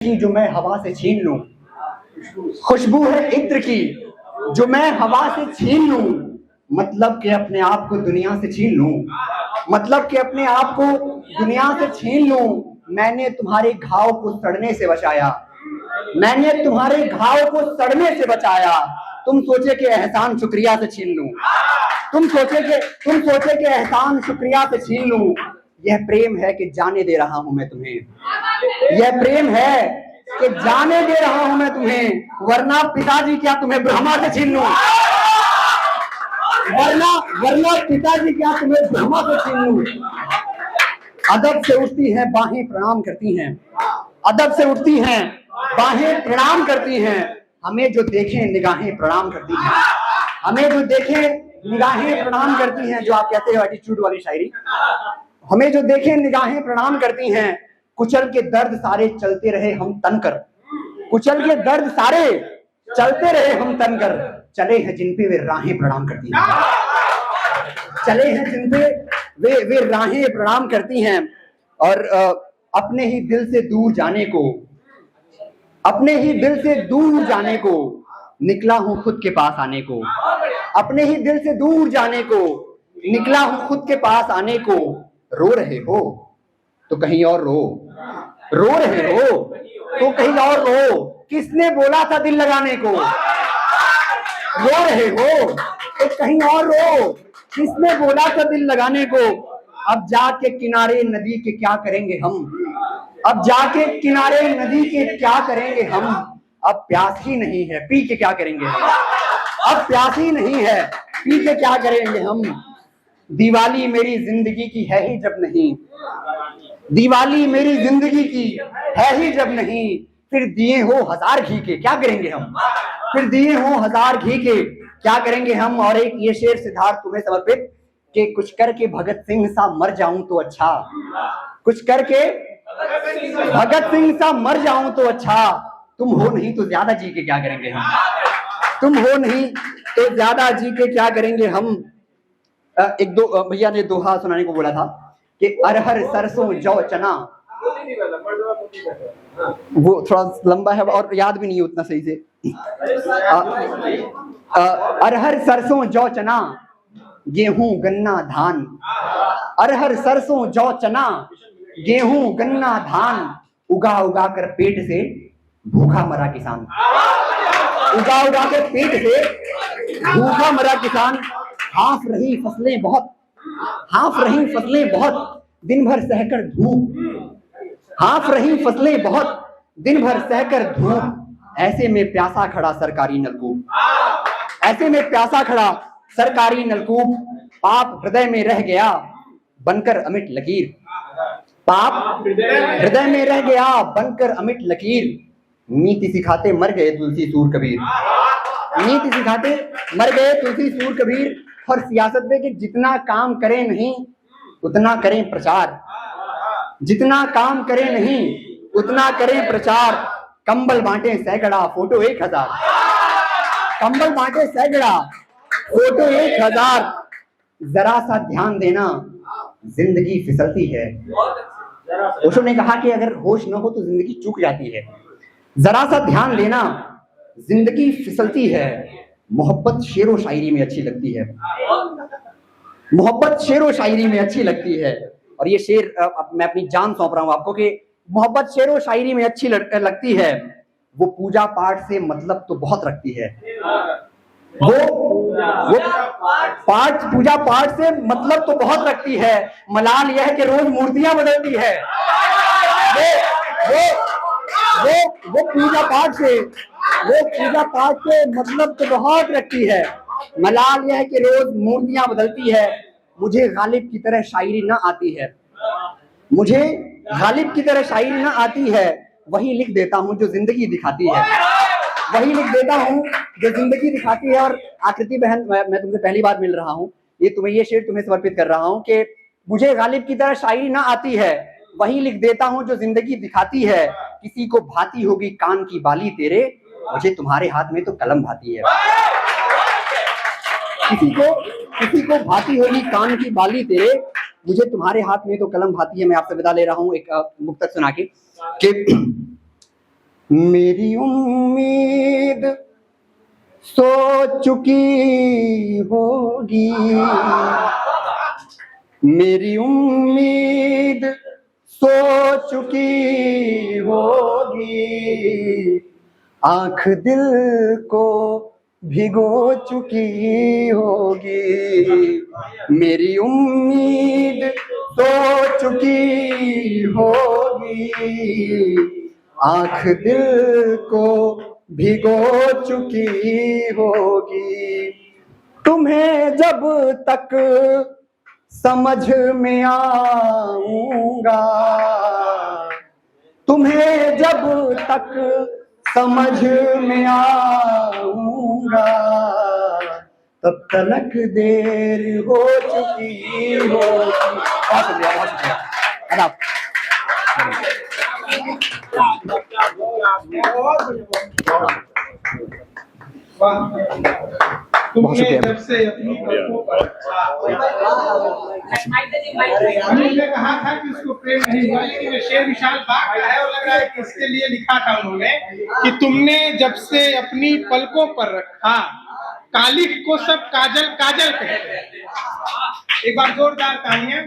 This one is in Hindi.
की जो मैं हवा से छीन लूं, खुशबू है इत्र की जो मैं हवा से छीन लूं, मतलब कि अपने आप को दुनिया से छीन लूं, मतलब कि अपने आप को दुनिया से छीन लूं। मैंने तुम्हारे घाव को सड़ने से बचाया, मैंने तुम्हारे घाव को सड़ने से बचाया। तुम सोचे कि एहसान शुक्रिया से छीन लूं, तुम सोचे कि एहसान शुक्रिया से छीन लूं। यह प्रेम है कि जाने दे रहा हूं मैं तुम्हें, यह प्रेम है कि जाने दे रहा हूं मैं तुम्हें, वरना पिताजी क्या तुम्हें ब्रह्मा से छीन लूं, वरना पिताजी क्या तुम्हें ब्रह्मा से छीन लूं। अदब से उठती हैं बाहें प्रणाम करती हैं, अदब से उठती हैं बाहें प्रणाम करती हैं। हमें जो देखें निगाहें प्रणाम करती हैं, हमें जो देखें निगाहें प्रणाम करती हैं। जो आप कहते हो एटीट्यूड वाली शायरी, हमें जो देखें निगाहें प्रणाम करती हैं। कुचल के दर्द सारे चलते रहे हम तनकर, कुचल के दर्द सारे चलते रहे हम तनकर। चले हैं जिन पे वे राहें प्रणाम करती हैं, चले हैं जिन पे वे राहें प्रणाम करती हैं। और अपने ही दिल से दूर जाने को, अपने ही दिल से दूर जाने को निकला हूं खुद के पास आने को, अपने ही दिल से दूर जाने को निकला हूं खुद के पास आने को। रो रहे हो तो कहीं और रो, रो रहे हो तो कहीं और रो, किसने बोला था दिल लगाने को। रो रहे हो तो कहीं और रो, किसने बोला था दिल लगाने को। अब जाके किनारे नदी के क्या करेंगे हम, अब जाके किनारे नदी के क्या करेंगे हम। अब प्यास ही नहीं है पी के क्या करेंगे हम, अब प्यास ही नहीं है पी के क्या करेंगे हम। दिवाली मेरी जिंदगी की है ही जब नहीं, दिवाली मेरी जिंदगी की है ही जब नहीं, फिर दिए हो हजार घी के क्या करेंगे हम, फिर दिए हो हजार घी के क्या करेंगे हम। और एक ये शेर सिद्धार्थ तुम्हें समर्पित कि कुछ करके भगत सिंह सा मर जाऊं तो अच्छा, कुछ करके भगत सिंह सा मर जाऊं तो अच्छा। तुम हो नहीं तो ज्यादा जी के क्या करेंगे हम, तुम हो नहीं तो ज्यादा जी के क्या करेंगे हम। एक दो भैया ने दोहा सुनाने को बोला था कि अरहर सरसों जौ चना, वो थोड़ा लंबा है और याद भी नहीं है उतना सही से। अरहर सरसों जौ चना गेहूं गन्ना धान, अरहर सरसों जौ चना गेहूं गन्ना धान। उगा उगा कर पेट से भूखा मरा किसान, उगा उगा कर पेट से भूखा मरा किसान। हाफ रही फसलें बहुत, हाफ रही फसलें बहुत दिन भर सहकर धूप, हाफ रही फसलें बहुत दिन भर सहकर धूप। ऐसे में प्यासा खड़ा सरकारी नलकूप, ऐसे में प्यासा खड़ा सरकारी नलकूप। पाप हृदय में रह गया बनकर अमिट लकीर, पाप हृदय में रह गया बनकर अमिट लकीर। नीति सिखाते मर गए तुलसी सूर कबीर, नीति सिखाते मर गए तुलसी सूर कबीर। और सियासत में कि जितना काम करें नहीं उतना करें प्रचार, जितना काम करें नहीं उतना करें प्रचार। कंबल बांटे सैकड़ा फोटो 1000, कंबल बांटे सैकड़ा फोटो 1000। जरा सा ध्यान देना जिंदगी फिसलती है, ओशो ने कहा कि अगर होश न हो तो जिंदगी चूक जाती है। जरा सा ध्यान देना जिंदगी फिसलती है। मोहब्बत शेरो शायरी में अच्छी लगती है, मोहब्बत शेरो शायरी में अच्छी लगती है। और ये शेर मैं अपनी जान सौंप रहा हूं आपको कि मोहब्बत शेरो शायरी में अच्छी लगती है। वो पूजा पाठ से मतलब तो बहुत रखती है, वो पाठ पूजा पाठ से मतलब तो बहुत रखती है। मलाल यह है कि रोज मूर्तियां बदलती है। वो पूजा पाठ से, वो पूजा पाठ से मतलब तो बहुत रखती है। मलाल यह है कि रोज मूर्तियां बदलती है। मुझे गालिब की तरह शायरी ना आती है, मुझे गालिब की तरह शायरी ना आती है। वही लिख देता हूं जो जिंदगी दिखाती है, वही लिख देता हूं जो जिंदगी दिखाती है। और आकृति बहन, मैं तुमसे पहली बार मिल रहा हूं, ये तुम्हें ये शेर तुम्हें समर्पित कर रहा हूं कि मुझे गालिब की तरह शायरी ना आती है, वही लिख देता हूं जो जिंदगी दिखाती है। किसी को भाती होगी कान की बाली तेरे, मुझे तुम्हारे हाथ में तो कलम भाती है। किसी को भाती होगी कान की बाली तेरे, मुझे तुम्हारे हाथ में तो कलम भाती है। मैं आपसे विदा ले रहा हूं एक मुक्तक सुना के कि मेरी उम्मीद सो चुकी होगी, मेरी उम्मीद सो चुकी होगी, आंख दिल को भिगो चुकी होगी। मेरी उम्मीद सो चुकी होगी, आंख दिल को भिगो चुकी होगी। तुम्हें जब तक समझ में आऊंगा, तुम्हें जब तक समझ में आऊंगा, तब तलक देर हो चुकी होगी। बहुत शुक्रिया, बहुत शुक्रिया। आदाब। तुमने जब से अपनी पलकों पर हमने कहा था कि उसको प्रेम नहीं हुआ, लेकिन शेर विशाल बाग का है और लग रहा है कि इसके लिए लिखा था उन्होंने कि तुमने जब से अपनी पलकों पर रखा, कालिख को सब काजल काजल कहते हैं। एक बार जोरदार तालियां।